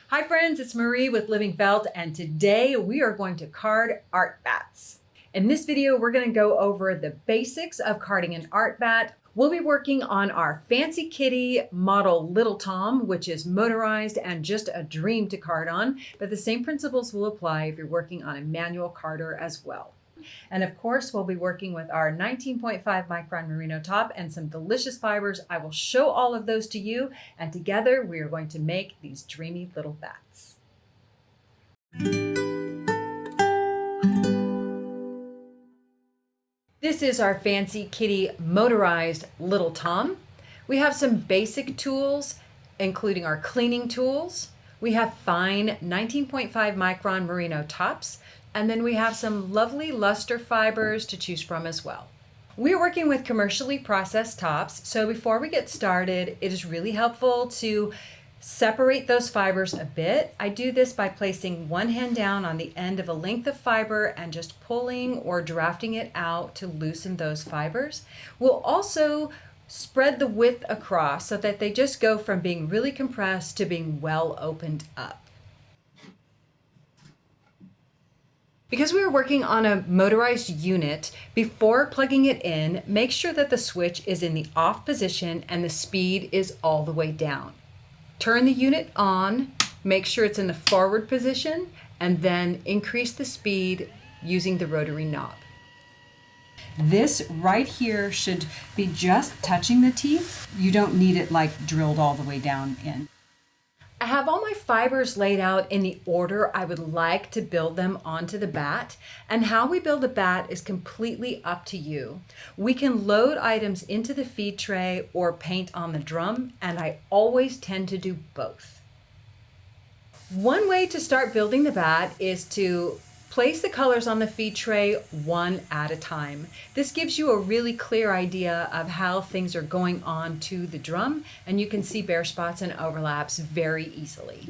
Hi friends, it's Marie with Living Felt, and today we are going to card art bats. In this video, we're going to go over the basics of carding an art bat. We'll be working on our Fancy Kitty model Little Tom, which is motorized and just a dream to card on, but the same principles will apply if you're working on a manual carder as well. And of course, we'll be working with our 19.5 micron merino top and some delicious fibers. I will show all of those to you, and together we are going to make these dreamy little bats. This is our Fancy Kitty motorized Little Tom. We have some basic tools, including our cleaning tools. We have fine 19.5 micron merino tops, and then we have some lovely luster fibers to choose from as well. We're working with commercially processed tops, so before we get started, it is really helpful to separate those fibers a bit. I do this by placing one hand down on the end of a length of fiber and just pulling or drafting it out to loosen those fibers. We'll also spread the width across so that they just go from being really compressed to being well opened up. Because we are working on a motorized unit, before plugging it in, make sure that the switch is in the off position and the speed is all the way down. Turn the unit on, make sure it's in the forward position, and then increase the speed using the rotary knob. This right here should be just touching the teeth. You don't need it like drilled all the way down in. I have all my fibers laid out in the order I would like to build them onto the bat, and how we build a bat is completely up to you. We can load items into the feed tray or paint on the drum, and I always tend to do both. One way to start building the bat is to place the colors on the feed tray one at a time. This gives you a really clear idea of how things are going on to the drum, and you can see bare spots and overlaps very easily.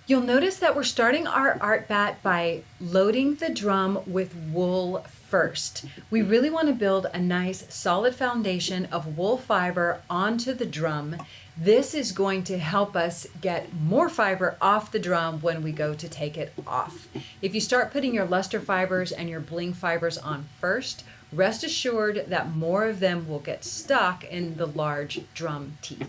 You'll notice that we're starting our art bat by loading the drum with wool first. We really want to build a nice solid foundation of wool fiber onto the drum. This is going to help us get more fiber off the drum when we go to take it off. If you start putting your luster fibers and your bling fibers on first, rest assured that more of them will get stuck in the large drum teeth.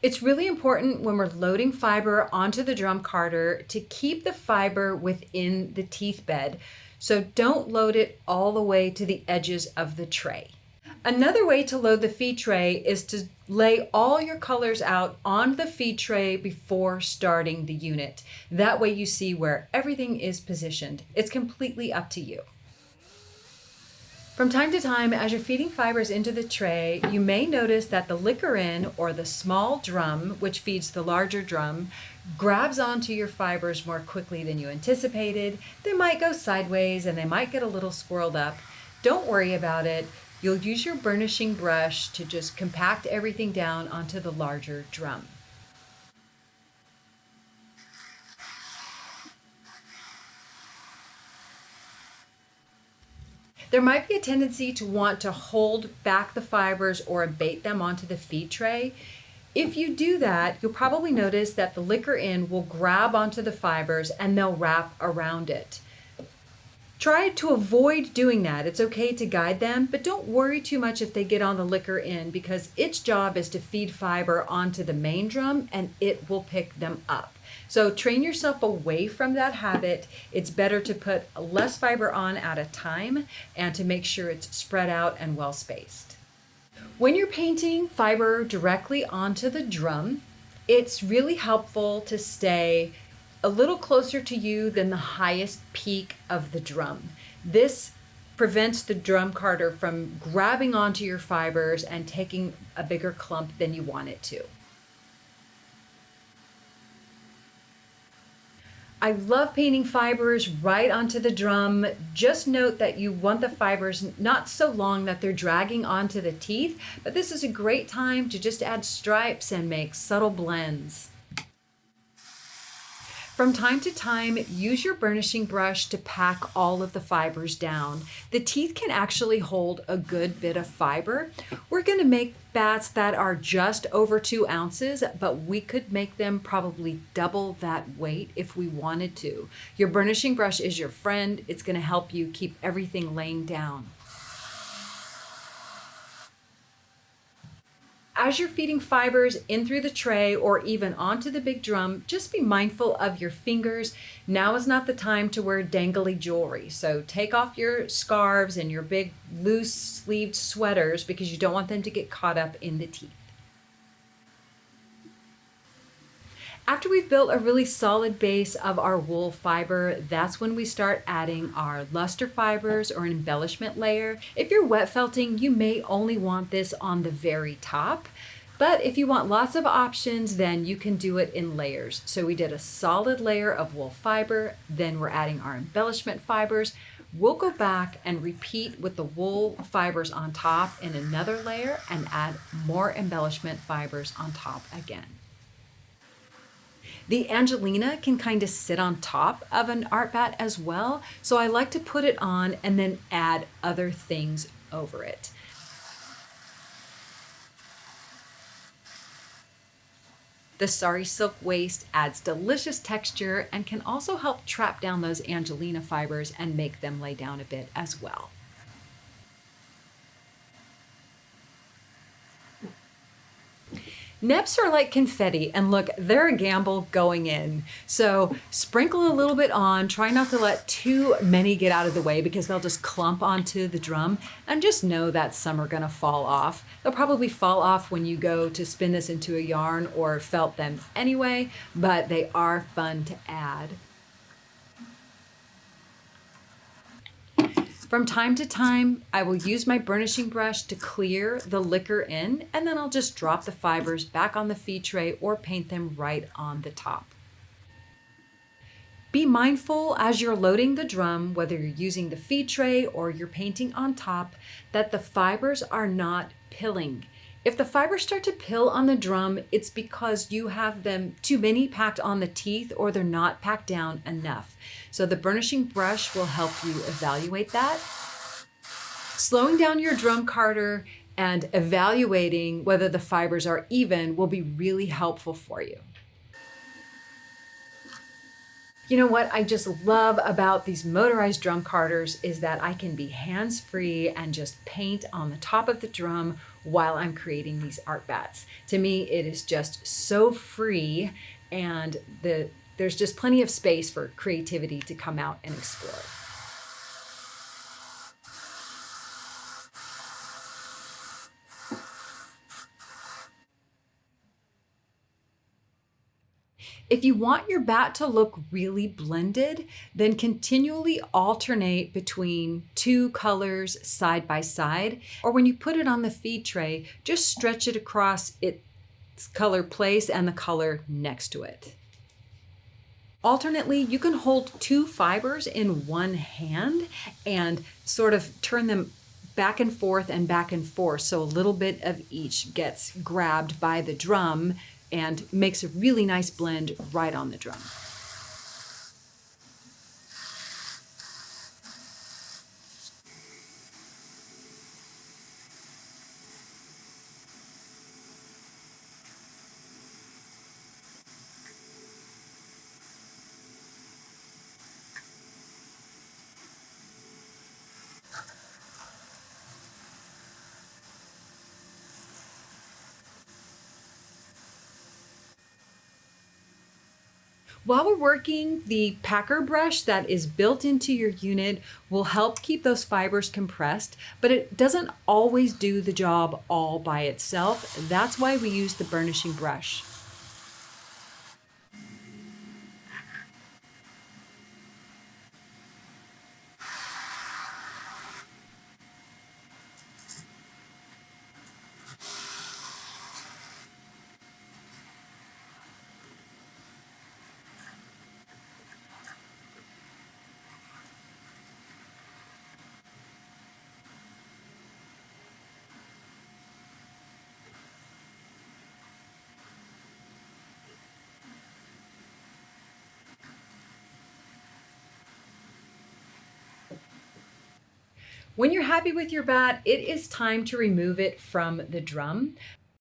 It's really important when we're loading fiber onto the drum carder to keep the fiber within the teeth bed, so don't load it all the way to the edges of the tray. Another way to load the feed tray is to lay all your colors out on the feed tray before starting the unit. That way you see where everything is positioned. It's completely up to you. From time to time, as you're feeding fibers into the tray, you may notice that the liquor in, or the small drum, which feeds the larger drum, grabs onto your fibers more quickly than you anticipated. They might go sideways and they might get a little swirled up. Don't worry about it. You'll use your burnishing brush to just compact everything down onto the larger drum. There might be a tendency to want to hold back the fibers or abate them onto the feed tray. If you do that, you'll probably notice that the liquor in will grab onto the fibers and they'll wrap around it. Try to avoid doing that. It's okay to guide them, but don't worry too much if they get on the liquor in, because its job is to feed fiber onto the main drum and it will pick them up. So train yourself away from that habit. It's better to put less fiber on at a time and to make sure it's spread out and well spaced. When you're painting fiber directly onto the drum, it's really helpful to stay a little closer to you than the highest peak of the drum. This prevents the drum carder from grabbing onto your fibers and taking a bigger clump than you want it to. I love painting fibers right onto the drum. Just note that you want the fibers not so long that they're dragging onto the teeth, but this is a great time to just add stripes and make subtle blends. From time to time, use your burnishing brush to pack all of the fibers down. The teeth can actually hold a good bit of fiber. We're going to make batts that are just over 2 ounces, but we could make them probably double that weight if we wanted to. Your burnishing brush is your friend. It's going to help you keep everything laying down. As you're feeding fibers in through the tray or even onto the big drum, just be mindful of your fingers. Now is not the time to wear dangly jewelry. So take off your scarves and your big loose sleeved sweaters because you don't want them to get caught up in the teeth. After we've built a really solid base of our wool fiber, that's when we start adding our luster fibers or an embellishment layer. If you're wet felting, you may only want this on the very top, but if you want lots of options, then you can do it in layers. So we did a solid layer of wool fiber, then we're adding our embellishment fibers. We'll go back and repeat with the wool fibers on top in another layer and add more embellishment fibers on top again. The Angelina can kind of sit on top of an art bat as well, so I like to put it on and then add other things over it. The sari silk waist adds delicious texture and can also help trap down those Angelina fibers and make them lay down a bit as well. Neps are like confetti, and look, they're a gamble going in. So sprinkle a little bit on, try not to let too many get out of the way because they'll just clump onto the drum, and just know that some are gonna fall off. They'll probably fall off when you go to spin this into a yarn or felt them anyway, but they are fun to add. From time to time, I will use my burnishing brush to clear the liquor in, and then I'll just drop the fibers back on the feed tray or paint them right on the top. Be mindful as you're loading the drum, whether you're using the feed tray or you're painting on top, that the fibers are not pilling. If the fibers start to pill on the drum, it's because you have them too many packed on the teeth or they're not packed down enough. So the burnishing brush will help you evaluate that. Slowing down your drum carder and evaluating whether the fibers are even will be really helpful for you. You know what I just love about these motorized drum carders is that I can be hands-free and just paint on the top of the drum while I'm creating these art bats. To me, it is just so free, and there's just plenty of space for creativity to come out and explore. If you want your bat to look really blended, then continually alternate between 2 colors side by side. Or when you put it on the feed tray, just stretch it across its color place and the color next to it. Alternately, you can hold 2 fibers in one hand and sort of turn them back and forth and back and forth, so a little bit of each gets grabbed by the drum and makes a really nice blend right on the drum. While we're working, the packer brush that is built into your unit will help keep those fibers compressed, but it doesn't always do the job all by itself. That's why we use the burnishing brush. When you're happy with your batt, it is time to remove it from the drum.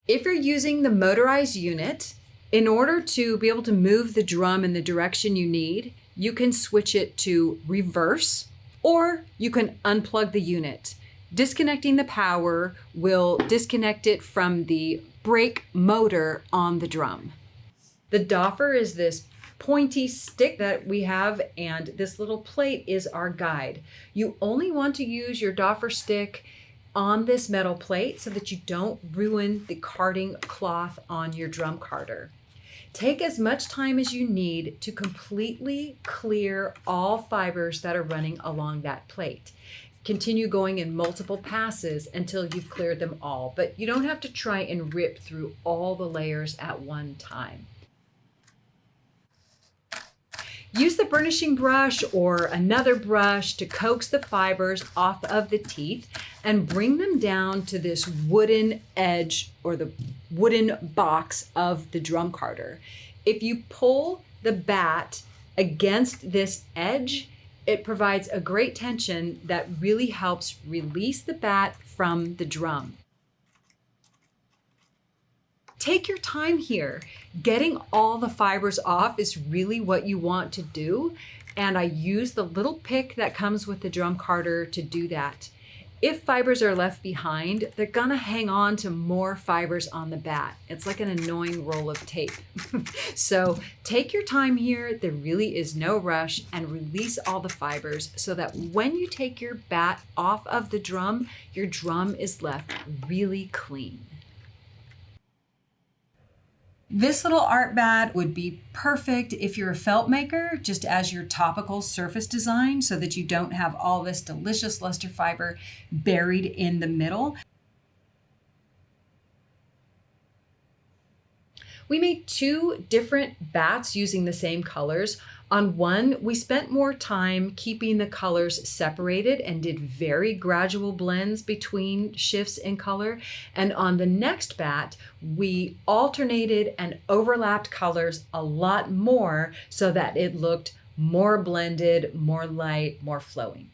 If you're using the motorized unit, in order to be able to move the drum in the direction you need, you can switch it to reverse, or you can unplug the unit. Disconnecting the power will disconnect it from the brake motor on the drum. The doffer is this pointy stick that we have, and this little plate is our guide. You only want to use your doffer stick on this metal plate so that you don't ruin the carding cloth on your drum carder. Take as much time as you need to completely clear all fibers that are running along that plate. Continue going in multiple passes until you've cleared them all, but you don't have to try and rip through all the layers at one time. Use the burnishing brush or another brush to coax the fibers off of the teeth and bring them down to this wooden edge or the wooden box of the drum carder. If you pull the batt against this edge, it provides a great tension that really helps release the batt from the drum. Take your time here. Getting all the fibers off is really what you want to do, and I use the little pick that comes with the drum carder to do that. If fibers are left behind, they're gonna hang on to more fibers on the batt. It's like an annoying roll of tape. So take your time here, there really is no rush, and release all the fibers so that when you take your batt off of the drum, your drum is left really clean. This little art batt would be perfect if you're a felt maker, just as your topical surface design so that you don't have all this delicious luster fiber buried in the middle. We made 2 different bats using the same colors. On one, we spent more time keeping the colors separated and did very gradual blends between shifts in color. And on the next bat, we alternated and overlapped colors a lot more so that it looked more blended, more light, more flowing.